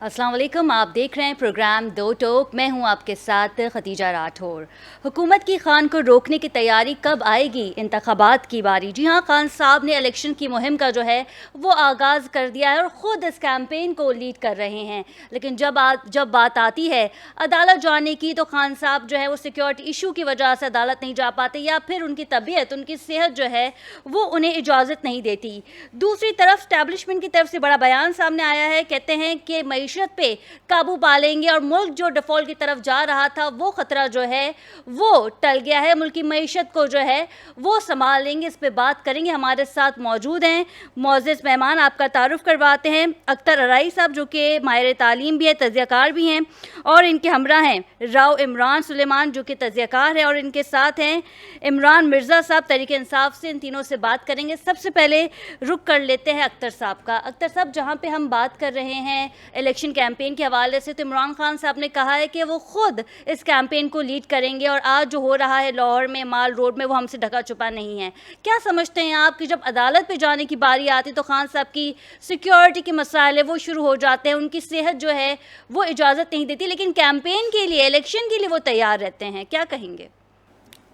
अस्सलाम वालेकुम, आप देख रहे हैं प्रोग्राम दो टोक। मैं हूं आपके साथ खतीजा राठौर। हुकूमत की खान को रोकने की तैयारी कब आएगी? इंतखाबात की बारी। जी हां, खान साहब ने इलेक्शन की मुहिम का जो है वो आगाज़ कर दिया है और ख़ुद इस कैंपेन को लीड कर रहे हैं। लेकिन जब बात आती है अदालत जाने की तो खान साहब जो है वो सिक्योरिटी इशू की वजह से अदालत नहीं जा पाते, या फिर उनकी तबीयत, उनकी सेहत जो है वो उन्हें इजाज़त नहीं देती। दूसरी तरफ स्टैब्लिशमेंट की तरफ से बड़ा बयान सामने आया है। कहते हैं कि मईशत पे काबू पा लेंगे और मुल्क जो डिफॉल्ट की तरफ जा रहा था वो खतरा जो है वो टल गया है। मुल्क की मईशत को जो है वो संभाल लेंगे। इस पे बात करेंगे। हमारे साथ मौजूद हैं मोअज़्ज़ज़ मेहमान। आपका तारुफ करवाते हैं अख्तर अराई साहब, जो कि माहिर तालीम भी है, तज़कियाकार भी हैं, और इनके हमरा हैं राव इमरान सुलेमान, जो कि तज़कियाकार है, और इनके साथ हैं इमरान मिर्ज़ा साहब तहरीक इंसाफ से। इन तीनों से बात करेंगे। सबसे पहले रुख कर लेते हैं अख्तर साहब का। अख्तर साहब, जहाँ पे हम बात कर रहे हैं इलेक्शन कैंपेन के हवाले से, तो इमरान खान साहब ने कहा है कि वो खुद इस कैंपेन को लीड करेंगे, और आज जो हो रहा है लाहौर में, माल रोड में, वो हमसे ढका छुपा नहीं है। क्या समझते हैं आप कि जब अदालत पे जाने की बारी आती तो खान साहब की सिक्योरिटी के मसाइल है वो शुरू हो जाते हैं, उनकी सेहत जो है वो इजाज़त नहीं देती, लेकिन कैंपेन के लिए, इलेक्शन के लिए वो तैयार रहते हैं? क्या कहेंगे?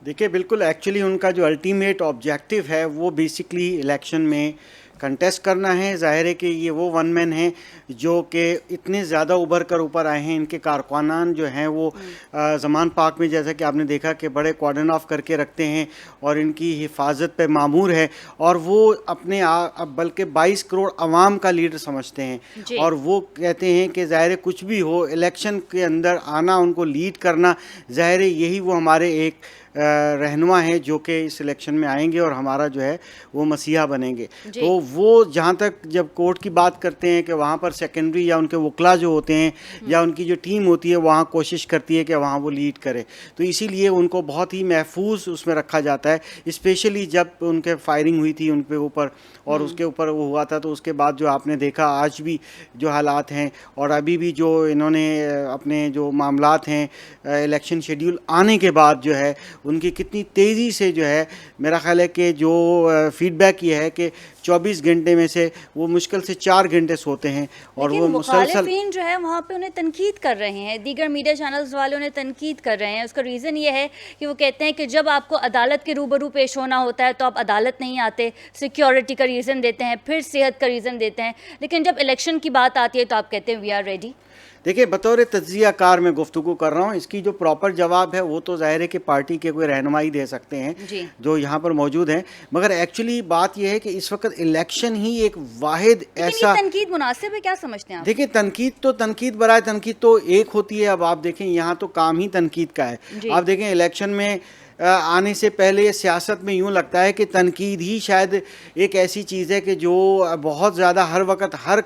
देखिए, बिल्कुल एक्चुअली उनका जो अल्टीमेट ऑब्जेक्टिव है वो बेसिकली इलेक्शन में कंटेस्ट करना है। ज़ाहिर है कि ये वो वन मैन हैं जो कि इतने ज़्यादा उभर कर ऊपर आए हैं। इनके कारकुनान जो हैं वो ज़मान पाक में, जैसा कि आपने देखा, कि बड़े कॉर्डन ऑफ करके रखते हैं और इनकी हिफाजत पे मामूर है, और वो अपने बल्कि 22 करोड़ आवाम का लीडर समझते हैं, और वो कहते हैं कि ज़ाहिर है कुछ भी हो, इलेक्शन के अंदर आना, उनको लीड करना, ज़ाहिर है यही वो हमारे एक रहनुमा हैं जो कि इस इलेक्शन में आएंगे और हमारा जो है वो मसीहा बनेंगे। तो वो जहाँ तक जब कोर्ट की बात करते हैं कि वहाँ पर सेकेंडरी या उनके वकला जो होते हैं या उनकी जो टीम होती है वहाँ कोशिश करती है कि वहाँ वो लीड करे, तो इसीलिए उनको बहुत ही महफूज उसमें रखा जाता है। स्पेशली जब उनके फायरिंग हुई थी उनके ऊपर और उसके ऊपर वो हुआ था, तो उसके बाद जो आपने देखा आज भी जो हालात हैं, और अभी भी जो इन्होंने अपने जो मामलात हैं इलेक्शन शेड्यूल आने के बाद जो है उनकी कितनी तेज़ी से जो है, मेरा ख्याल है कि जो फीडबैक ये है कि 24 घंटे में से वो मुश्किल से 4 घंटे सोते हैं, और वो मुसलसल जो है वहाँ पे उन्हें तनकीद कर रहे हैं, दीगर मीडिया चैनल्स वाले उन्हें तनकीद कर रहे हैं। उसका रीज़न ये है कि वो कहते हैं कि जब आपको अदालत के रूबरू पेश होना होता है तो आप अदालत नहीं आते, सिक्योरिटी का रीज़न देते हैं, फिर सेहत का रीज़न देते हैं, लेकिन जब इलेक्शन की बात आती है तो आप कहते हैं वी आर रेडी। देखिए, बतौर तज्ज़ियाकार मैं गुफ्तगू कर रहा हूँ, इसकी जो प्रॉपर जवाब है वो तो ज़ाहिर है कि पार्टी के कोई रहनुमाई दे सकते हैं जो यहाँ पर मौजूद हैं, मगर एक्चुअली बात यह है कि इस वक्त इलेक्शन ही एक वाहिद ऐसा तनकीद मुनासिब है। क्या समझते हैं आप? देखिए, तनकीद बराए तनकीद तो एक होती है। अब आप देखें, यहाँ तो काम ही तनकीद का है। आप देखें, इलेक्शन में आने से पहले सियासत में यूँ लगता है कि तनकीद ही शायद एक ऐसी चीज़ है कि जो बहुत ज़्यादा हर वक्त हर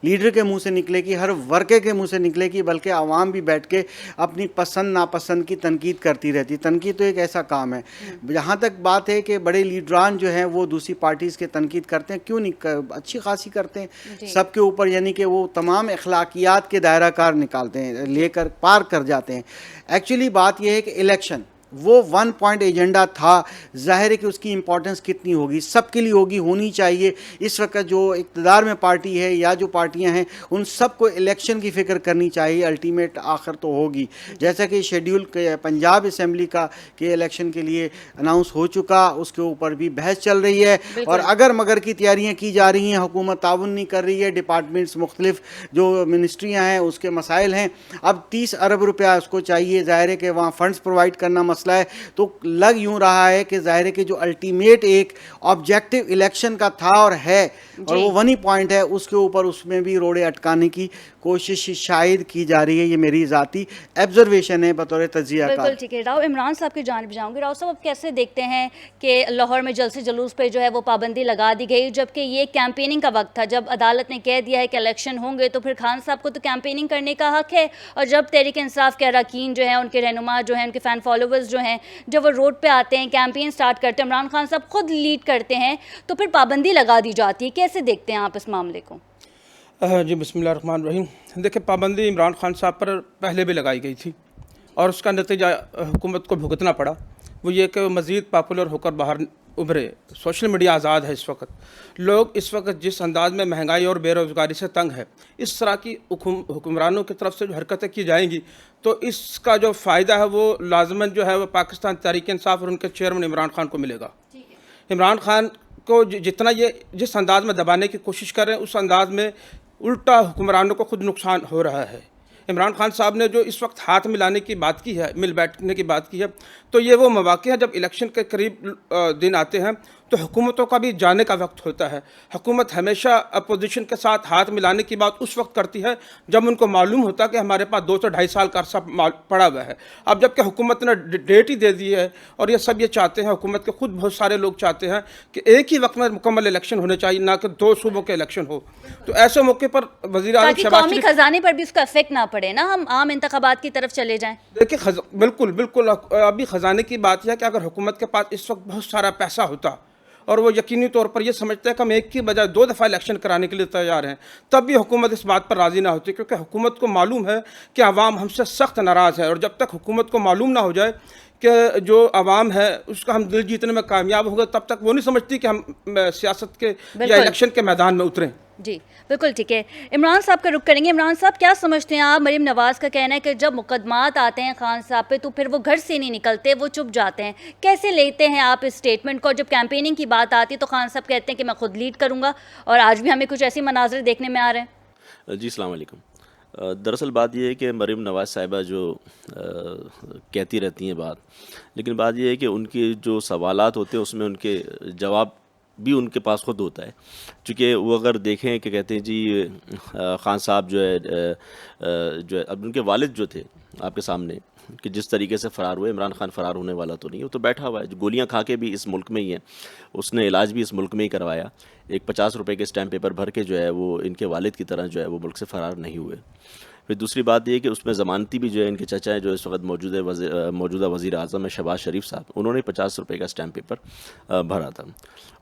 लीडर के मुंह से निकलेगी, हर वर्के के मुंह से निकलेगी, बल्कि आवाम भी बैठ के अपनी पसंद नापसंद की तनकीद करती रहती। तनकीद तो एक ऐसा काम है। जहाँ तक बात है कि बड़े लीडरान जो हैं वो दूसरी पार्टीज़ के तनकीद करते हैं, क्यों नहीं, अच्छी खासी करते हैं सबके ऊपर, यानी कि वो तमाम अखलाकियात के दायरा कार निकालते हैं, लेकर पार कर जाते हैं। एक्चुअली बात यह है कि इलेक्शन वो 1 पॉइंट एजेंडा था। ज़ाहिर है कि उसकी इम्पोर्टेंस कितनी होगी, सबके लिए होगी, होनी चाहिए। इस वक्त जो इक़्तिदार में पार्टी है या जो पार्टियां हैं उन सबको इलेक्शन की फ़िक्र करनी चाहिए। अल्टीमेट आखिर तो होगी, जैसा कि शेड्यूल पंजाब असम्बली का के इलेक्शन के लिए अनाउंस हो चुका, उसके ऊपर भी बहस चल रही है, और अगर मगर की तैयारियाँ की जा रही हैं, हुकूमत ताउन नहीं कर रही है, डिपार्टमेंट्स मुख्तलिफ जो मिनिस्ट्रियाँ हैं उसके मसाइल हैं। अब 30 अरब रुपया उसको चाहिए, ज़ाहिर है कि वहाँ फ़ंड्स प्रोवाइड करना मसला है। तो लग यूं रहा है कि ज़ाहिर है कि जो अल्टीमेट एक ऑब्जेक्टिव इलेक्शन का था और है, और वो 1 ही पॉइंट है, उसके ऊपर उसमें भी रोड़े अटकाने की कोशिश शायद की जा रही है। ये मेरी ज़ाती ऑब्जर्वेशन है बतौर तज्ज़ियाकार। बिल्कुल ठीक है। राव इमरान साहब की जानिब जाऊँगी। राव साहब, अब कैसे देखते हैं कि लाहौर में जलसे जुलूस पे जो है वो पाबंदी लगा दी गई, जबकि ये कैंपेनिंग का वक्त था, जब अदालत ने कह दिया है कि इलेक्शन होंगे तो फिर खान साहब को तो कैंपेनिंग करने का हक है, और जब तहरीक इंसाफ के अरकान जो हैं, उनके रहनुमा जो हैं, उनके फ़ैन फॉलोवर्स जो हैं, जब वो रोड पे आते हैं, कैंपेन स्टार्ट करते हैं, इमरान खान साहब खुद लीड करते हैं, तो फिर पाबंदी लगा दी जाती है। कैसे देखते हैं आप इस मामले को? जी, बिस्मिल्लाहिर्रहमानिर्रहीम। देखिए, पाबंदी इमरान खान साहब पर पहले भी लगाई गई थी और उसका नतीजा हुकूमत को भुगतना पड़ा। वो ये कि मज़ीद पॉपुलर होकर बाहर उभरे, सोशल मीडिया आज़ाद है इस वक्त, लोग इस वक्त जिस अंदाज में महंगाई और बेरोज़गारी से तंग है, इस तरह की हुक्मरानों की तरफ से जो हरकतें की जाएंगी तो इसका जो फ़ायदा है वो लाजमन जो है वो पाकिस्तान तहरीक इंसाफ और उनके चेयरमैन इमरान खान को मिलेगा। इमरान खान को जितना ये जिस अंदाज में दबाने की कोशिश कर रहे हैं उस अंदाज में उल्टा हुक्मरानों को खुद नुकसान हो रहा है। इमरान खान साहब ने जो इस वक्त हाथ मिलाने की बात की है, मिल बैठने की बात की है, तो ये वो मौके हैं जब इलेक्शन के करीब दिन आते हैं तो हुकूमतों का भी जाने का वक्त होता है। हुकूमत हमेशा अपोजिशन के साथ हाथ मिलाने की बात उस वक्त करती है जब उनको मालूम होता है कि हमारे पास 2 से 2.5 साल का अरसा पड़ा हुआ है। अब जबकि हुकूमत ने डेट ही दे दी है और ये सब ये चाहते हैं, हुकूमत के खुद बहुत सारे लोग चाहते हैं कि एक ही वक्त में मुकम्मल इलेक्शन होने चाहिए, ना कि 2 सूबों के इलेक्शन हो। तो ऐसे मौके पर वज़ीर आज़म शहबाज कौमी खजाने पर भी उसका इफेक्ट ना पड़े ना, हम आम इंतखाबात की तरफ चले जाएं। देखिए बिल्कुल बिल्कुल अभी ख़जाने की बात है कि अगर हुकूमत के पास इस वक्त बहुत सारा पैसा होता और वो यकीनी तौर पर ये समझते हैं कि हम एक की बजाय 2 दफ़ा इलेक्शन कराने के लिए तैयार हैं, तब भी हुकूमत इस बात पर राज़ी ना होती, क्योंकि हुकूमत को मालूम है कि आवाम हमसे सख्त नाराज़ है। और जब तक हुकूमत को मालूम ना हो जाए कि जो आवाम है उसका हम दिल जीतने में कामयाब हो गए, तब तक वो नहीं समझती कि हम सियासत के या इलेक्शन के मैदान में उतरें। जी बिल्कुल ठीक है। इमरान साहब का रुख करेंगे। इमरान साहब, क्या समझते हैं आप? मरीम नवाज़ का कहना है कि जब मुकदमात आते हैं खान साहब पे तो फिर वो घर से नहीं निकलते, वो चुप जाते हैं। कैसे लेते हैं आप इस स्टेटमेंट को? जब कैंपेनिंग की बात आती है तो खान साहब कहते हैं कि मैं खुद लीड करूँगा, और आज भी हमें कुछ ऐसी मनाज़र देखने में आ रहे हैं। जी अस्सलाम वालेकुम। दरअसल बात यह है कि मरीम नवाज़ साहिबा जो कहती रहती हैं बात, लेकिन बात यह है कि उनके जो सवालात होते हैं उसमें उनके जवाब भी उनके पास खुद होता है। चूँकि वो अगर देखें कि कहते हैं जी ख़ान साहब जो है अब उनके वालिद जो थे आपके सामने कि जिस तरीके से फ़रार हुए, इमरान खान फ़रार होने वाला तो नहीं, वो तो बैठा हुआ है, जो गोलियां खा के भी इस मुल्क में ही है, उसने इलाज भी इस मुल्क में ही करवाया। एक 50 रुपए के स्टैम्प पेपर भर के जो है वो इनके वालिद की तरह जो है वो मुल्क से फ़रार नहीं हुए। फिर दूसरी बात ये कि उसमें ज़मानती भी जो है इनके चचा हैं जो इस वक्त मौजूदा वज़ीर आज़म है शहबाज शरीफ साहब, उन्होंने 50 रुपए का स्टैम्प पेपर भरा था।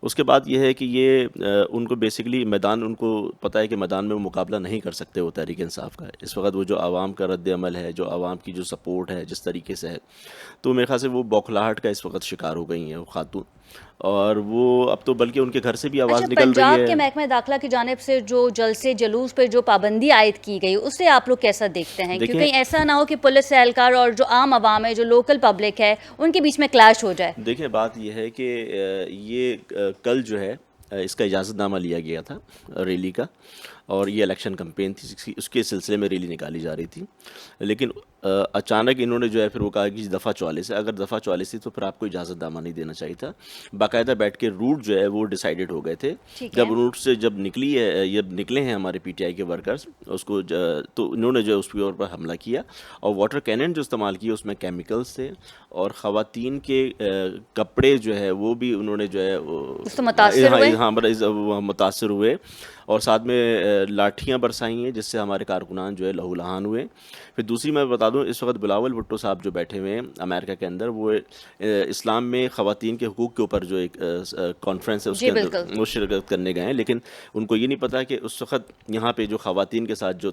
उसके बाद ये है कि ये उनको बेसिकली मैदान, उनको पता है कि मैदान में वो मुकाबला नहीं कर सकते वो तहरीक इंसाफ का। इस वक्त वो जो आवाम का रद्द अमल है, जो आवाम की जो सपोर्ट है जिस तरीके से है, तो मेरे ख्याल से वो बौखलाहट का इस वक्त शिकार हो गई हैं वो खातून, और वो अब तो बल्कि उनके घर से भी आवाज़ निकल रही है। पंजाब के महकमा दाखिला की जानिब से जो जलसे जुलूस पर जो पाबंदी आयद की गई, उसे आप लोग कैसा देखते हैं? क्योंकि ऐसा ना हो कि पुलिस एहलकार और जो आम आवाम है, जो लोकल पब्लिक है, उनके बीच में क्लैश हो जाए। देखिए बात यह है कि ये कल जो है इसका इजाज़तनामा लिया गया था रैली का, और ये इलेक्शन कैंपेन थी, उसके सिलसिले में रैली निकाली जा रही थी। लेकिन अचानक इन्होंने जो है फिर वो कहा कि दफ़ा 44 है, अगर दफ़ा 44 थी तो फिर आपको इजाज़तनामा नहीं देना चाहिए था। बाकायदा बैठ के रूट जो है वो डिसाइडेड हो गए थे। जब रूट से जब निकले हैं हमारे PTI के वर्कर्स, उसको तो इन्होंने जो है उसके ऊपर हमला किया और वाटर कैनन जो इस्तेमाल किए उसमें केमिकल्स थे, और ख़वातीन के कपड़े जो है वो भी उन्होंने जो है मुतासर हुए, और साथ में लाठियाँ बरसाई हैं जिससे हमारे कारकुनान जो है लहूलुहान हुए। फिर दूसरी मैं बता दूं, इस वक्त बिलावल भुट्टो साहब जो बैठे हुए हैं अमेरिका के अंदर, वो इस्लाम में ख़वातीन के हुकूक़ के ऊपर जो एक कॉन्फ्रेंस है उसके अंदर वो शिरकत करने गए हैं, लेकिन उनको ये नहीं पता कि उस वक्त यहाँ पे जो ख़वातीन के साथ जो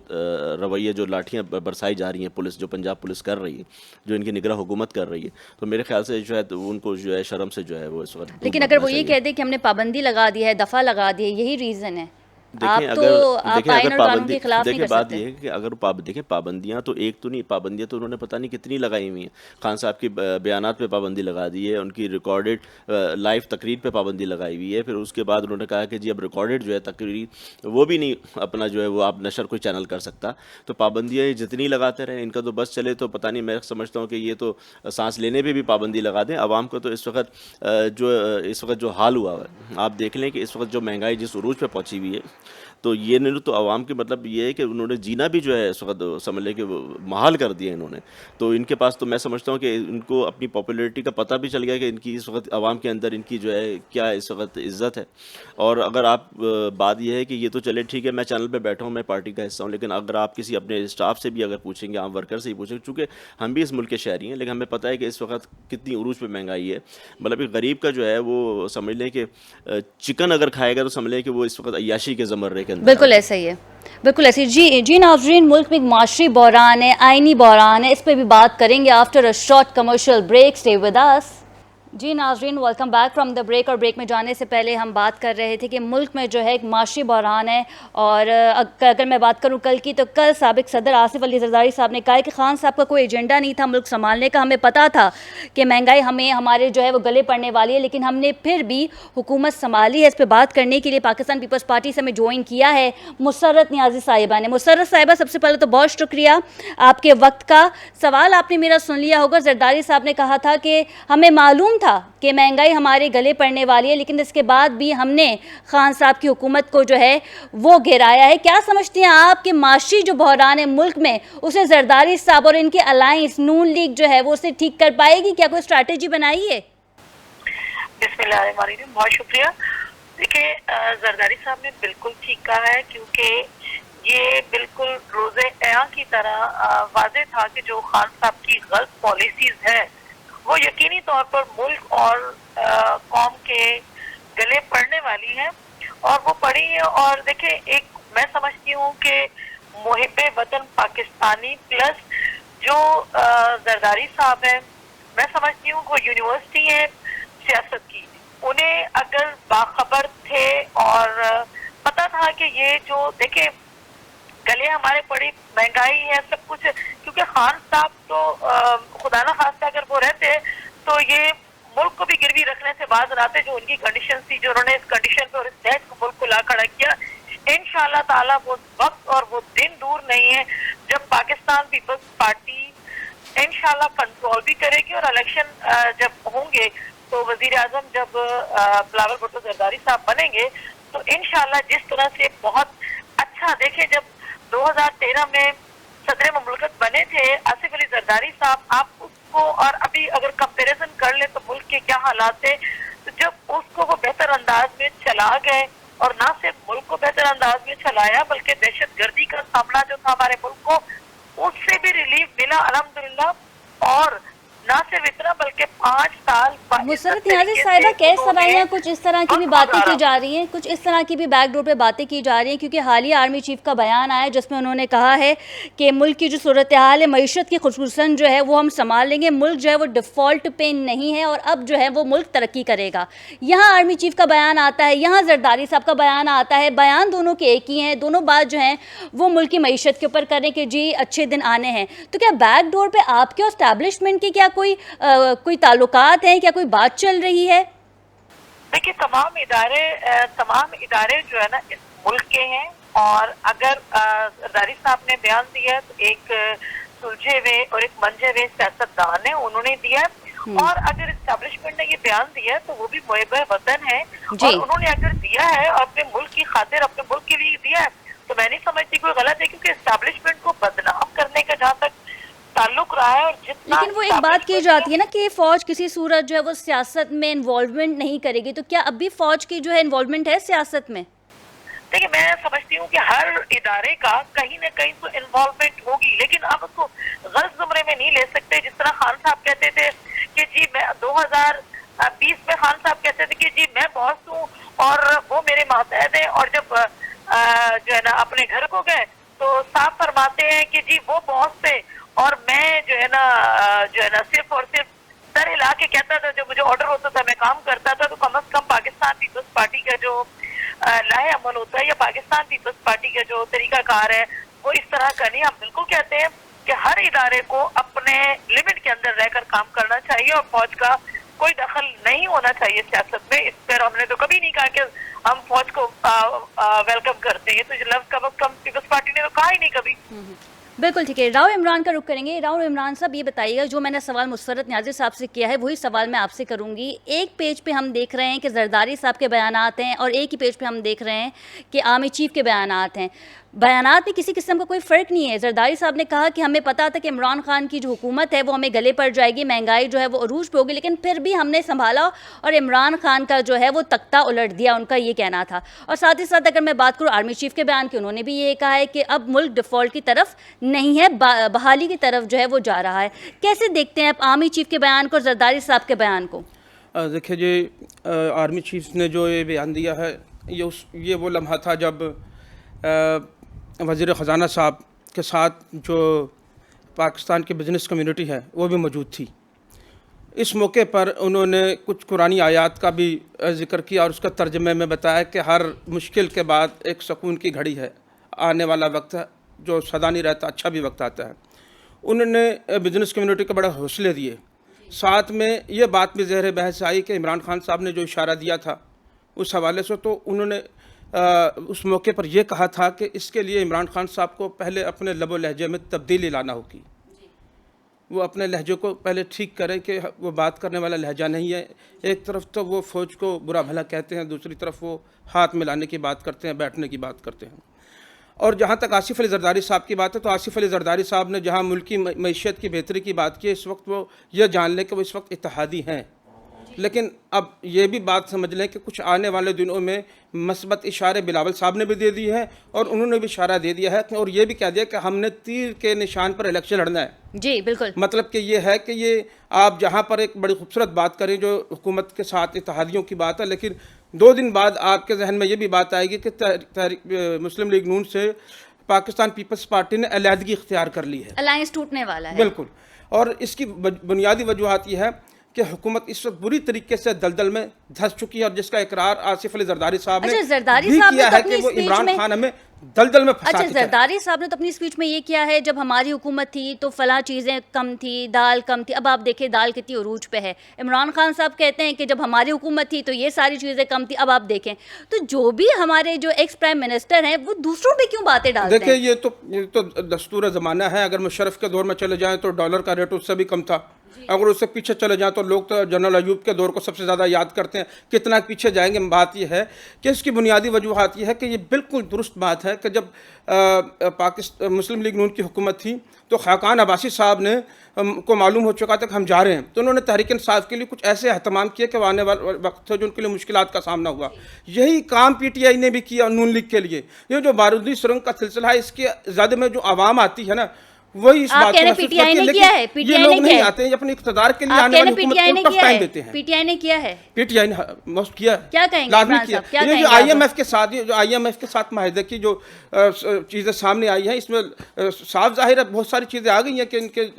रवैया, जो लाठियाँ बरसाई जा रही हैं पुलिस, जो पंजाब पुलिस कर रही है, जो इनकी निगरान हुकूमत कर रही है, तो मेरे ख्याल से जो है उनको जो है शर्म से जो है वो इस वक्त। लेकिन अगर वो ये कह दे कि हमने पाबंदी लगा दी है, दफ़ा लगा दी है, यही रीज़न है, देखिए अगर पाबंदी, देखिए बात ये है कि अगर देखिए पाबंदियाँ तो एक तो नहीं, पाबंदियाँ तो उन्होंने पता नहीं कितनी लगाई हुई हैं। खान साहब की बयानात पे पाबंदी लगा दी है, उनकी रिकॉर्डेड लाइव तकरीर पे पाबंदी लगाई हुई है। फिर उसके बाद उन्होंने कहा कि जी अब रिकॉर्डेड जो है तकरीर वो भी नहीं अपना जो है वो आप नशर कोई चैनल कर सकता। तो पाबंदियाँ जितनी लगाते रहे, इनका तो बस चले तो पता नहीं, मैं समझता हूँ कि ये तो सांस लेने पर भी पाबंदी लगा दें। आवाम को तो इस वक्त जो हाल हुआ है, आप देख लें कि इस वक्त जो महंगाई जिस उरूज पे पहुँची हुई है, तो ये नहीं तो आवाम के मतलब ये है कि उन्होंने जीना भी जो है इस वक्त समझ लें कि महाल कर दिया इन्होंने। तो इनके पास तो मैं समझता हूँ कि इनको अपनी पॉपुलैरिटी का पता भी चल गया कि इनकी इस वक्त आवाम के अंदर इनकी जो है क्या इस वक्त इज़्ज़त है। और अगर आप बात यह है कि ये तो चले ठीक है, मैं चैनल पे बैठा हूँ, मैं पार्टी का हिस्सा हूँ, लेकिन अगर आप किसी अपने स्टाफ से भी अगर पूछेंगे, आम वर्कर से ही पूछेंगे, चूँकि हम भी इस मुल्क के शहरी हैं, लेकिन हमें पता है कि इस वक्त कितनी उरूज पे महंगाई है। मतलब एक गरीब का जो है वो समझ लें कि चिकन अगर खाएगा तो समझ लें कि वो इस वक्त अय्याशी के ज़मर्रे के अंदर। बिल्कुल ऐसा ही है, बिल्कुल ऐसी। जी नाज़रीन, मुल्क में एक माशरी बहरान है, आइनी बहरान है, इस पर भी बात करेंगे after a short commercial break. Stay with us. जी नाजरीन, welcome back from the break. और ब्रेक में जाने से पहले हम बात कर रहे थे कि मुल्क में जो है एक माशी बहरान है। और अगर मैं बात करूं कल की, तो कल साबिक सदर आसिफ अली जरदारी साहब ने कहा कि खान साहब का कोई एजेंडा नहीं था मुल्क संभालने का। हमें पता था कि महंगाई हमारे जो है वो गले पड़ने वाली है, लेकिन हमने फिर भी हुकूमत संभाली है। इस पर बात करने के लिए पाकिस्तान पीपल्स पार्टी से हमें ज्वाइन किया है मुसर्रत नियाज़ी साहिबा ने। मुसर्रत साहिबा, सबसे पहले तो बहुत शुक्रिया आपके वक्त का। सवाल आपने मेरा सुन लिया होगा, जरदारी साहब ने कहा था कि हमें मालूम था कि महंगाई हमारे गले पड़ने वाली है, लेकिन इसके बाद भी हमने खान साहब की हुकूमत को जो है वो गिराया है। क्या समझते हैं आप कि माशी जो बहरान है मुल्क में, उसे जरदारी साहब और इनके अलायंस नून लीग जो है वो उसे ठीक कर पाएगी? क्या कोई स्ट्रैटेजी बनाई है? बिस्मिल्लाहिर्रहमानिर्रहीम, बहुत शुक्रिया। देखिए, जरदारी साहब ने बिल्कुल ठीक कहा है, क्योंकि ये बिल्कुल रोज़े अया की तरह वाज़ेह था कि जो खान साहब की गलत पॉलिसीज है वो यकीनी तौर पर मुल्क और कौम के गले पड़ने वाली है, और वो पड़ी है। और देखिए, एक मैं समझती हूँ कि मुहिब्बे वतन पाकिस्तानी प्लस जो जरदारी साहब है, मैं समझती हूँ वो यूनिवर्सिटी है सियासत की। उन्हें अगर बाखबर थे और पता था कि ये जो देखे गले हमारे पड़ी महंगाई है सब कुछ, क्योंकि खान साहब तो खुदा ना खास्ता अगर वो रहते तो ये मुल्क को भी गिरवी रखने से बाज आते। जो उनकी कंडीशन थी, जो उन्होंने इस कंडीशन पे और इस देश को मुल्क को ला खड़ा किया, इंशाअल्लाह ताला वो वक्त और वो दिन दूर नहीं है जब पाकिस्तान पीपल्स पार्टी इंशाअल्लाह कंट्रोल भी करेगी। और इलेक्शन जब होंगे तो वजीर आजम जब बिलावल भुट्टो जरदारी साहब बनेंगे तो इंशाअल्लाह जिस तरह से बहुत अच्छा, देखे जब 2013 में सदर मुमलकत बने थे आसिफ अली जरदारी साहब, आप उसको और अभी अगर कंपैरिजन कर ले तो मुल्क के क्या हालात थे। तो जब उसको वो बेहतर अंदाज में चला गए, और ना सिर्फ मुल्क को बेहतर अंदाज में चलाया बल्कि दहशतगर्दी का सामना जो था हमारे मुल्क को, उससे भी रिलीफ मिला अल्हम्दुलिल्लाह। और ना सिर्फ इतना बल्कि 5 साल मुसर्रत नियाज़ी साहिबा, कई सवालियाँ कुछ इस तरह की भी बातें की जा रही हैं, कुछ इस तरह की भी बैकडोर पे बातें की जा रही हैं, क्योंकि हालिया आर्मी चीफ का बयान आया जिसमें उन्होंने कहा है कि मुल्क की जो सूरत हाल है मईशत की खुसूसन जो है वो हम संभाल लेंगे, मुल्क जो है वो डिफ़ॉल्ट पे नहीं है और अब जो है वो मुल्क तरक्की करेगा। यहाँ आर्मी चीफ का बयान आता है, यहाँ जरदारी साहब का बयान आता है, बयान दोनों के एक ही हैं, दोनों बात जो हैं वो मुल्क की मईशत के ऊपर करें कि जी अच्छे दिन आने हैं। तो क्या बैकडोर पे आपके एस्टैब्लिशमेंट की क्या कोई ताल्लुकात हैं, क्या कोई बात चल रही है? देखिए, तमाम इदारे जो है ना इस मुल्क के हैं, और अगर जरदारी साहब ने बयान दिया तो एक सुलझे हुए और एक मंझे हुए सियासतदान है, उन्होंने दिया। और अगर एस्टैब्लिशमेंट ने ये बयान दिया तो वो भी मुहिब्बे वतन है, और उन्होंने अगर दिया है और अपने मुल्क की खातिर अपने मुल्क के लिए दिया है तो मैं नहीं समझती कोई गलत है, क्योंकि एस्टैब्लिशमेंट को बदनाम करने का जहाँ तक ताल्लुक रहा है और जितना, लेकिन वो एक बात की जाती है ना कि फौज किसी सूरत जो है वो सियासत में इन्वॉल्वमेंट नहीं करेगी, तो क्या अब भी फौज की जो है इन्वॉल्वमेंट है सियासत में? देखिए, मैं समझती हूँ कि हर इदारे का कहीं ना कहीं तो इन्वॉल्वमेंट होगी, लेकिन आप उसको गलत जुमरे में नहीं ले सकते। जिस तरह खान साहब कहते थे कि जी मैं 2020 में खान साहब कहते थे कि जी मैं बॉस हूँ और वो मेरे मातहत है, और जब जो है ना अपने घर को गए तो साफ फरमाते हैं कि जी वो बॉस थे और मैं जो है ना सिर्फ और सिर्फ सर हिला के कहता था, जो मुझे ऑर्डर होता था मैं काम करता था। तो कम अज कम पाकिस्तान पीपल्स पार्टी का जो लाहे अमल होता है या पाकिस्तान पीपल्स पार्टी का जो तरीकाकार है वो इस तरह का नहीं। हम बिल्कुल कहते हैं कि हर इदारे को अपने लिमिट के अंदर रहकर काम करना चाहिए और फौज का कोई दखल नहीं होना चाहिए सियासत में। इस पर हमने तो कभी नहीं कहा कि हम फौज को वेलकम करते हैं, तो लफ्ज कम पीपल्स पार्टी ने तो कहा ही नहीं कभी। बिल्कुल ठीक है। राव इमरान का रुख करेंगे। राव इमरान साहब, ये बताइएगा, जो मैंने सवाल मुसर्रत नियाज़ी साहब से किया है वही सवाल मैं आपसे करूंगी। एक पेज पे हम देख रहे हैं कि जरदारी साहब के बयानात हैं और एक ही पेज पे हम देख रहे हैं कि आर्मी चीफ के बयानात हैं। बयानात में किसी किस्म का कोई फ़र्क नहीं है। जरदारी साहब ने कहा कि हमें पता था कि इमरान खान की जो हुकूमत है वो हमें गले पड़ जाएगी, महंगाई जो है वो अरूज पे होगी, लेकिन फिर भी हमने संभाला और इमरान खान का जो है वो तख्ता उलट दिया, उनका ये कहना था। और साथ ही साथ अगर मैं बात करूँ आर्मी चीफ के बयान की, उन्होंने भी ये कहा है कि अब मुल्क डिफ़ॉल्ट की तरफ नहीं है, बहाली की तरफ जो है वो जा रहा है। कैसे देखते हैं आप आर्मी चीफ के बयान को और जरदारी साहब के बयान को? देखिए जी, आर्मी चीफ ने जो ये बयान दिया है ये वो लम्हा था जब वज़ीर ख़जाना साहब के साथ जो पाकिस्तान की बिज़नेस कम्युनिटी है वो भी मौजूद थी। اس موقع پر انہوں نے کچھ قرآنی آیات کا بھی ذکر کیا اور اس کا ترجمے میں بتایا کہ ہر مشکل کے بعد ایک سکون کی گھڑی ہے، آنے والا وقت ہے جو سدا نہیں رہتا، اچھا بھی وقت آتا ہے۔ انہوں نے بزنس کمیونٹی کو بڑے حوصلے دیے، ساتھ میں یہ بات بھی زیر بحث آئی کہ عمران خان صاحب نے جو اشارہ دیا تھا اس حوالے سے، تو انہوں نے اس موقع پر یہ کہا تھا کہ اس کے لیے عمران خان صاحب کو پہلے اپنے لب و لہجے میں تبدیلی لانا ہوگی، وہ اپنے لہجے کو پہلے ٹھیک کریں کہ وہ بات کرنے والا لہجہ نہیں ہے۔ ایک طرف تو وہ فوج کو برا بھلا کہتے ہیں، دوسری طرف وہ ہاتھ ملانے کی بات کرتے ہیں، بیٹھنے کی بات کرتے ہیں۔ اور جہاں تک آصف علی زرداری صاحب کی بات ہے، تو آصف علی زرداری صاحب نے جہاں ملکی معیشت کی بہتری کی بات کی، اس وقت وہ یہ جان لیں کہ وہ اس وقت اتحادی ہیں، لیکن اب یہ بھی بات سمجھ لیں کہ کچھ آنے والے دنوں میں مثبت اشارے بلاول صاحب نے بھی دے دی ہے اور انہوں نے بھی اشارہ دے دیا ہے اور یہ بھی کہہ دیا کہ ہم نے تیر کے نشان پر الیکشن لڑنا ہے۔ جی بالکل، مطلب کہ یہ ہے کہ یہ آپ جہاں پر ایک بڑی خوبصورت بات کریں جو حکومت کے ساتھ اتحادیوں کی بات ہے، لیکن 2 دن بعد آپ کے ذہن میں یہ بھی بات آئے گی کہ مسلم لیگ نون سے پاکستان پیپلز پارٹی نے علیحدگی اختیار کر لی ہے، الائنس ٹوٹنے والا ہے۔ بالکل، اور اس کی بنیادی وجوہات یہ ہے کہ حکومت اس وقت بری طریقے سے دلدل میں دھس چکی ہے، اور جس کا اقرار آصف علی زرداری صاحب نے بھی کیا ہے کہ وہ عمران خان ہمیں دلدل میں پھنسا اچھا، چکا ہے۔ زرداری صاحب نے تو اپنی اسپیچ میں یہ کیا ہے جب ہماری حکومت تھی تو فلاں چیزیں کم تھی، دال کم تھی، اب آپ دیکھیں دال کتنی عروج پہ ہے۔ عمران خان صاحب کہتے ہیں کہ جب ہماری حکومت تھی تو یہ ساری چیزیں کم تھی، اب آپ دیکھیں تو جو بھی ہمارے جو ایکس پرائم منسٹر ہیں وہ دوسروں پہ کیوں باتیں ڈالتے ہیں؟ دیکھیں یہ تو دستور زمانہ ہے، اگر مشرف کے دور میں چلے جائیں تو ڈالر کا ریٹ اس سے بھی کم تھا، اگر اس سے پیچھے چلے جائیں تو لوگ تو جنرل ایوب کے دور کو سب سے زیادہ یاد کرتے ہیں، کتنا پیچھے جائیں گے۔ بات یہ ہے کہ اس کی بنیادی وجوہات یہ ہے کہ یہ بالکل درست بات ہے کہ جب مسلم لیگ نون کی حکومت تھی تو خاقان عباسی صاحب نے کو معلوم ہو چکا تھا کہ ہم جا رہے ہیں، تو انہوں نے تحریک انصاف کے لیے کچھ ایسے اہتمام کیے کہ وہ آنے والے وقت تھا جو ان کے لیے مشکلات کا سامنا ہوا۔ یہی کام پی ٹی آئی نے بھی کیا نون لیگ کے لیے۔ یہ جو بارودی سرنگ کا سلسلہ ہے، اس کے زد میں جو عوام آتی ہے نا، وہی اس بات کو محسوس کرتی ہے، لیکن یہ لوگ نہیں آتے ہیں، اپنے اقتدار کے لیے آنے والی حکومت کو ٹف ٹائم دیتے ہیں۔ پی ٹی آئی نے کیا ہے، پی ٹی آئی نے موسٹ کیا ہے، کیا کہیں گے لازمی عمران کیا صاحب، کیا ہے۔ کہیں یہ گے جو آئی ایم ایف کے ساتھ، جو آئی ایم ایف کے ساتھ معاہدے کی جو چیزیں سامنے آئی ہیں، اس میں صاف ظاہر ہے بہت ساری چیزیں آ گئی ہیں کہ ان کے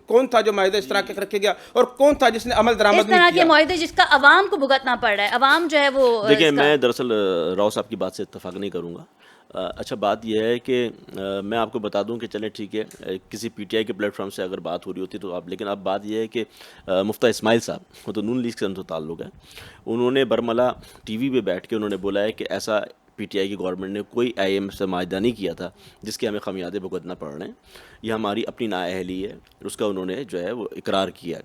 کون تھا جو معاہدہ اس طرح کے رکھے گیا اور کون تھا جس نے عمل درآمد اس طرح کے معاہدے جس کا عوام کو بھگتنا پڑ رہا ہے، عوام جو ہے وہ۔ دیکھیں میں دراصل راؤ صاحب کی بات سے اتفاق نہیں کروں گا۔ اچھا بات یہ ہے کہ میں آپ کو بتا دوں کہ چلیں ٹھیک ہے، کسی پی ٹی آئی کے پلیٹ فارم سے اگر بات ہو رہی ہوتی تو آپ، لیکن اب بات یہ ہے کہ مفتہ اسماعیل صاحب وہ تو نون لیگ سے ان سے تعلق ہے، انہوں نے برملا ٹی وی پہ بیٹھ کے انہوں نے بولا ہے کہ ایسا پی ٹی آئی کی گورنمنٹ نے کوئی آئی ایم ایف سے معاہدہ نہیں کیا تھا جس کے ہمیں خمیازے بھگتنا پڑ رہے ہیں، یہ ہماری اپنی نااہلی ہے، اس کا انہوں نے جو ہے وہ اقرار کیا ہے۔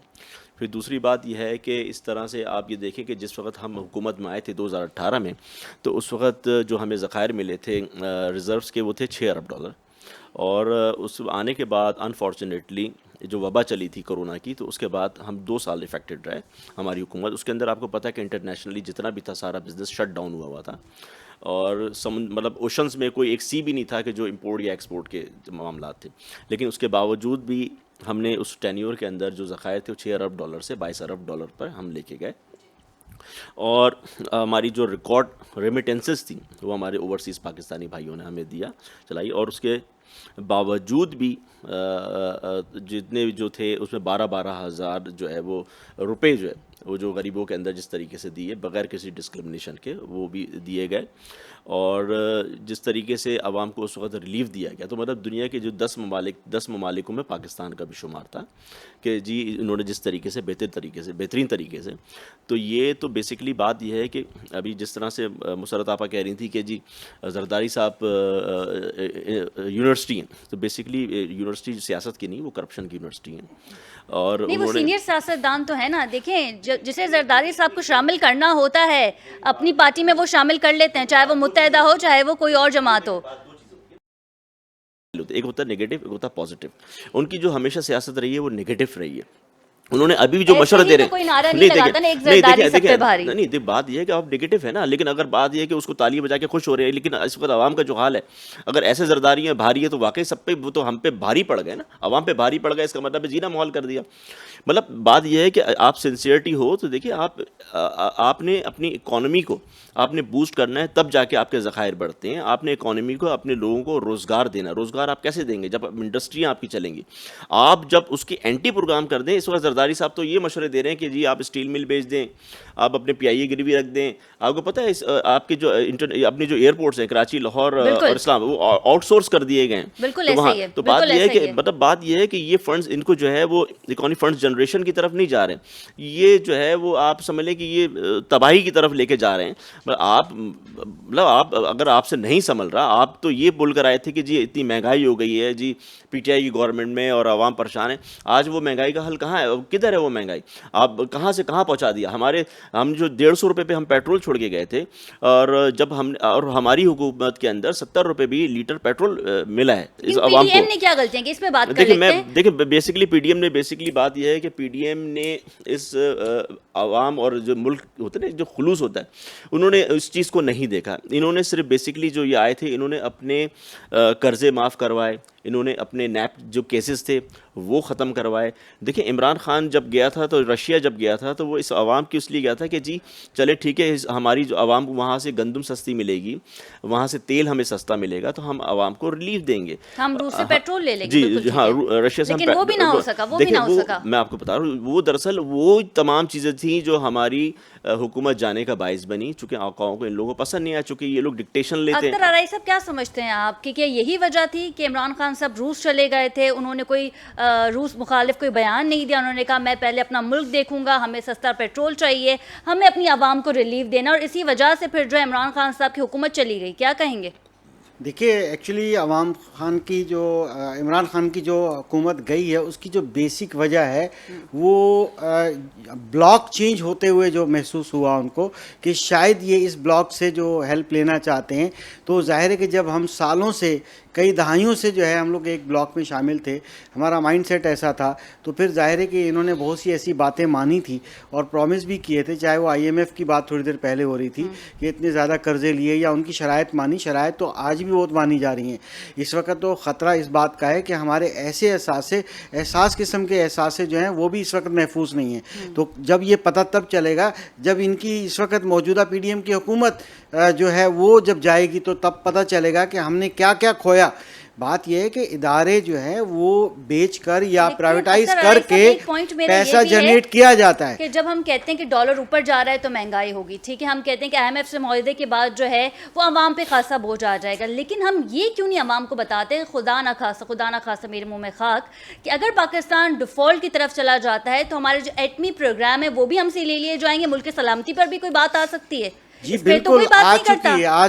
پھر دوسری بات یہ ہے کہ اس طرح سے آپ یہ دیکھیں کہ جس وقت ہم حکومت میں آئے تھے 2018 میں، تو اس وقت جو ہمیں ذخائر ملے تھے ریزروز کے وہ تھے 6 ارب ڈالر، اور اس آنے کے بعد انفارچونیٹلی جو وبا چلی تھی کرونا کی، تو اس کے بعد ہم 2 سال افیکٹڈ رہے ہماری حکومت۔ اس کے اندر آپ کو پتہ ہے کہ انٹرنیشنلی جتنا بھی تھا سارا بزنس شٹ ڈاؤن ہوا تھا، اور مطلب اوشنز میں کوئی ایک سی بھی نہیں تھا کہ جو امپورٹ یا ایکسپورٹ کے معاملات تھے، لیکن اس کے باوجود بھی ہم نے اس ٹینیور کے اندر جو ذخائر تھے وہ 6 ارب ڈالر سے 22 ارب ڈالر پر ہم لے کے گئے، اور ہماری جو ریکارڈ ریمیٹنسز تھیں وہ ہمارے اوورسیز پاکستانی بھائیوں نے ہمیں دیا چلائی، اور اس کے باوجود بھی جتنے جو تھے اس میں 12 ہزار جو ہے وہ روپے جو ہے وہ جو غریبوں کے اندر جس طریقے سے دیے بغیر کسی ڈسکرمنیشن کے وہ بھی دیے گئے، اور جس طریقے سے عوام کو اس وقت ریلیف دیا گیا، تو مطلب دنیا کے جو 10 ممالکوں میں پاکستان کا بھی شمار تھا کہ جی انہوں نے جس طریقے سے بہترین طریقے سے، تو یہ تو بیسکلی بات یہ ہے کہ ابھی جس طرح سے مسرت آپا کہہ رہی تھی کہ جی زرداری صاحب یونیورسٹی ہیں، تو بیسکلی یونیورسٹی سیاست کی نہیں، وہ کرپشن کی یونیورسٹی ہیں، اور نہیں وہ سینئر سیاستدان تو ہے نا، دیکھیں جسے زرداری صاحب کو شامل کرنا ہوتا ہے اپنی پارٹی میں وہ شامل کر لیتے ہیں، چاہے وہ متحدہ ہو چاہے وہ کوئی اور جماعت ہو۔ ایک ہوتا ہے نیگیٹو، ایک ہوتا ہے پازیٹیو۔ ان کی جو ہمیشہ سیاست رہی ہے وہ نیگیٹو رہی ہے، انہوں نے ابھی بھی جو مشورہ دے رہے ہیں، نہیں بات یہ ہے کہ آپ نیگیٹو ہے نا، لیکن اگر بات یہ ہے کہ اس کو تالی بجا کے خوش ہو رہے ہیں، لیکن اس وقت عوام کا جو حال ہے اگر ایسے زرداریاں بھاری ہے تو واقعی سب پہ وہ تو ہم پہ بھاری پڑ گئے نا، عوام پہ بھاری پڑ گئے، اس کا مطلب جینا ماحول کر دیا۔ مطلب بات یہ ہے کہ آپ سنسیئرٹی ہو تو دیکھیے آپ نے اپنی اکانومی کو آپ نے بوسٹ کرنا ہے، تب جا کے آپ کے ذخائر بڑھتے ہیں۔ آپ نے اکانومی کو اپنے لوگوں کو روزگار دینا، روزگار آپ کیسے دیں گے جب انڈسٹریاں آپ کی چلیں گی؟ آپ جب اس کی اینٹی پروگرام کر دیں، اس وقت زرداری صاحب تو یہ مشورے دے رہے ہیں کہ جی آپ اسٹیل مل بیچ دیں, آپ اپنے پی آئی اے گروی رکھ دیں. آپ کو پتہ ہے آپ کے جو اپنے جو ایئرپورٹس ہیں کراچی, لاہور اور اسلام, وہ آؤٹ سورس کر دیے گئے ہیں. بالکل ایسا ہی ہے. تو بات یہ ہے کہ مطلب بات یہ ہے کہ یہ فنڈز ان کو جو ہے وہ اکانومک فنڈز جنریشن کی طرف نہیں جا رہے ہیں, یہ جو ہے وہ آپ سمجھ لیں کہ یہ تباہی کی طرف لے کے جا رہے ہیں. آپ اگر آپ سے نہیں سنبھل رہا, آپ تو یہ بول کر آئے تھے کہ جی اتنی مہنگائی ہو گئی ہے جی پی ٹی آئی کی گورنمنٹ میں اور عوام پریشان ہیں. آج وہ مہنگائی کا حل کہاں ہے, کدھر ہے وہ مہنگائی؟ آپ کہاں سے کہاں پہنچا دیا. ہم جو 150 روپے پہ ہم پیٹرول چھوڑ کے گئے تھے, اور جب ہماری حکومت کے اندر 70 روپے بھی لیٹر پیٹرول ملا ہے اس عوام کو. نے کیا غلطیاں کی اس پہ بات کر لیتے ہیں. دیکھیں بیسکلی پی ڈی ایم نے بیسکلی بات یہ ہے کہ پی ڈی ایم نے اس عوام اور جو ملک ہوتا ہے نا, جو خلوص ہوتا ہے, انہوں نے اس چیز کو نہیں دیکھا. انہوں نے صرف بیسکلی جو یہ آئے تھے, انہوں نے اپنے قرضے معاف کروائے, انہوں نے اپنے نیپ جو کیسز تھے وہ ختم کروائے. دیکھیں عمران خان جب گیا تھا, تو رشیا جب گیا تھا, تو وہ اس عوام کی اس لیے گیا تھا کہ جی چلے ٹھیک ہے, ہماری جو عوام کو وہاں سے گندم سستی ملے گی, وہاں سے تیل ہمیں سستا ملے گا, تو ہم عوام کو ریلیف دیں گے, ہم روس سے پیٹرول لے لیں گے. جی ہاں, رشیا سے. لیکن وہ بھی نہ ہو سکا, وہ بھی نہ ہو سکا. میں آپ کو بتا رہا ہوں, وہ دراصل وہ تمام چیزیں تھیں جو ہماری حکومت جانے کا باعث بنی, چونکہ آقاؤں کو ان لوگوں کو پسند نہیں آیا, چونکہ یہ لوگ ڈکٹیشن لیتے ہیں. اختر آرائی صاحب کیا سمجھتے ہیں آپ کہ یہی وجہ تھی کہ عمران خان صاحب روس چلے گئے تھے؟ انہوں نے کوئی روس مخالف کوئی بیان نہیں دیا, انہوں نے کہا میں پہلے اپنا ملک دیکھوں گا, ہمیں سستا پیٹرول چاہیے, ہمیں اپنی عوام کو ریلیف دینا, اور اسی وجہ سے پھر جو عمران خان صاحب کی حکومت چلی گئی. کیا کہیں گے؟ دیکھیے ایکچولی عمران خان کی جو حکومت گئی ہے, اس کی جو بیسک وجہ ہے وہ بلاک چینج ہوتے ہوئے جو محسوس ہوا ان کو کہ شاید یہ اس بلاک سے جو ہیلپ لینا چاہتے ہیں. تو ظاہر ہے کہ جب ہم سالوں سے, کئی دہائیوں سے جو ہے ہم لوگ ایک بلاک میں شامل تھے, ہمارا مائنڈ سیٹ ایسا تھا, تو پھر ظاہر ہے کہ انہوں نے بہت سی ایسی باتیں مانی تھی اور پرومس بھی کیے تھے, چاہے وہ آئی ایم ایف کی بات تھوڑی دیر پہلے ہو رہی تھی کہ اتنے زیادہ قرضے لیے, یا ان کی شرائط مانی, شرائط تو آج بھی بہت مانی جا رہی ہیں. اس وقت تو خطرہ اس بات کا ہے کہ ہمارے ایسے احساس قسم کے احساس جو ہیں وہ بھی اس وقت محفوظ نہیں ہیں. تو جب یہ پتہ تب چلے گا جب ان کی اس وقت موجودہ پی ڈی ایم کی حکومت جو ہے وہ جب جائے گی, تو تب پتہ چلے گا کہ ہم نے کیا کیا کھویا. بات یہ ہے کہ ادارے جو ہیں وہ بیچ کر یا پرائیویٹائز کر کے پیسہ جنریٹ کیا جاتا ہے. کہ جب ہم کہتے ہیں کہ ڈالر اوپر جا رہا ہے تو مہنگائی ہوگی, ٹھیک ہے, ہم کہتے ہیں کہ آئی ایم ایف سے معاہدے کے بعد جو ہے وہ عوام پہ خاصا بوجھ آ جائے گا, لیکن ہم یہ کیوں نہیں عوام کو بتاتے, خدا نہ خاصا میرے منہ میں خاک, کہ اگر پاکستان ڈیفالٹ کی طرف چلا جاتا ہے تو ہمارے جو ایٹمی پروگرام ہے وہ بھی ہم سے لے لیے جائیں گے, ملک کی سلامتی پر بھی کوئی بات آ سکتی ہے. جی بالکل آ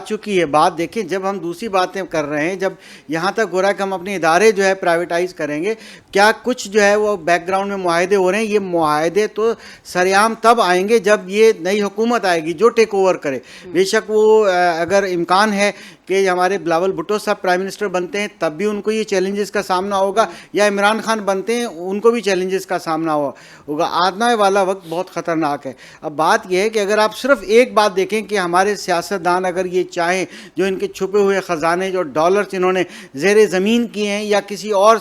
چکی ہے بات. دیکھیں جب ہم دوسری باتیں کر رہے ہیں, جب یہاں تک ہو رہا ہے کہ ہم اپنے ادارے جو ہے پرائیویٹائز کریں گے, کیا کچھ جو ہے وہ بیک گراؤنڈ میں معاہدے ہو رہے ہیں. یہ معاہدے تو سریعام تب آئیں گے جب یہ نئی حکومت آئے گی جو ٹیک اوور کرے. بے شک وہ اگر امکان ہے کہ ہمارے بلاول بھٹو صاحب پرائم منسٹر بنتے ہیں تب بھی ان کو یہ چیلنجز کا سامنا ہوگا, یا عمران خان بنتے ہیں ان کو بھی چیلنجز کا سامنا ہوگا. آنے والا وقت بہت خطرناک ہے. اب بات یہ ہے کہ اگر آپ صرف ایک بات دیکھیں کہ ہمارے سیاستدان اگر یہ چاہیں, جو ان کے چھپے ہوئے خزانے جو ڈالرز انہوں نے زیر زمین کیے ہیں یا کسی اور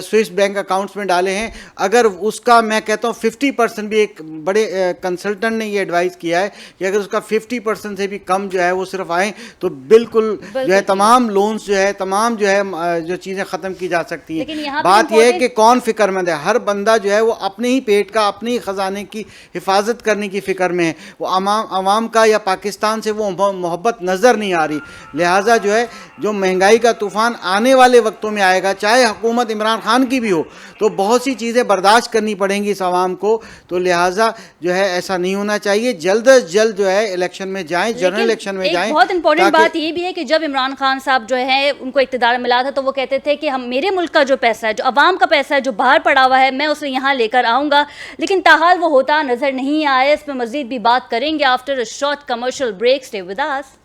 سوئس بینک اکاؤنٹس میں ڈالے ہیں, اگر اس کا میں کہتا ہوں 50% بھی, ایک بڑے کنسلٹنٹ نے یہ ایڈوائز کیا ہے کہ اگر اس کا 50% سے بھی کم جو ہے وہ صرف آئیں تو بالکل جو ہے تمام لونز جو ہے تمام جو ہے جو چیزیں ختم کی جا سکتی ہیں. بات یہ ہے کہ کون فکر مند ہے, ہر بندہ جو ہے وہ اپنے ہی پیٹ کا, اپنے ہی خزانے کی حفاظت کرنے کی فکر میں ہے. وہ عوام کا یا پاکستان سے وہ محبت نظر نہیں آ رہی. لہٰذا جو ہے جو مہنگائی کا طوفان آنے والے وقتوں میں آئے گا, چاہے حکومت عمران خان کی بھی ہو, تو بہت سی چیزیں برداشت کرنی پڑیں گی اس عوام کو. تو لہٰذا جو ہے ایسا نہیں ہونا چاہیے. جلد از جلد جو ہے الیکشن میں جائیں, جنرل الیکشن میں جائیں. بہت امپورٹنٹ بات یہ بھی ہے کہ جب عمران خان صاحب جو ہے ان کو اقتدار ملا تھا تو وہ کہتے تھے کہ میرے ملک کا جو پیسہ ہے, جو عوام کا پیسہ ہے جو باہر پڑا ہوا ہے, میں اسے یہاں لے کر آؤں گا, لیکن تاحال وہ ہوتا نظر نہیں آیا. اس پہ مزید بھی بات کریں گے after a short commercial break. Stay with us.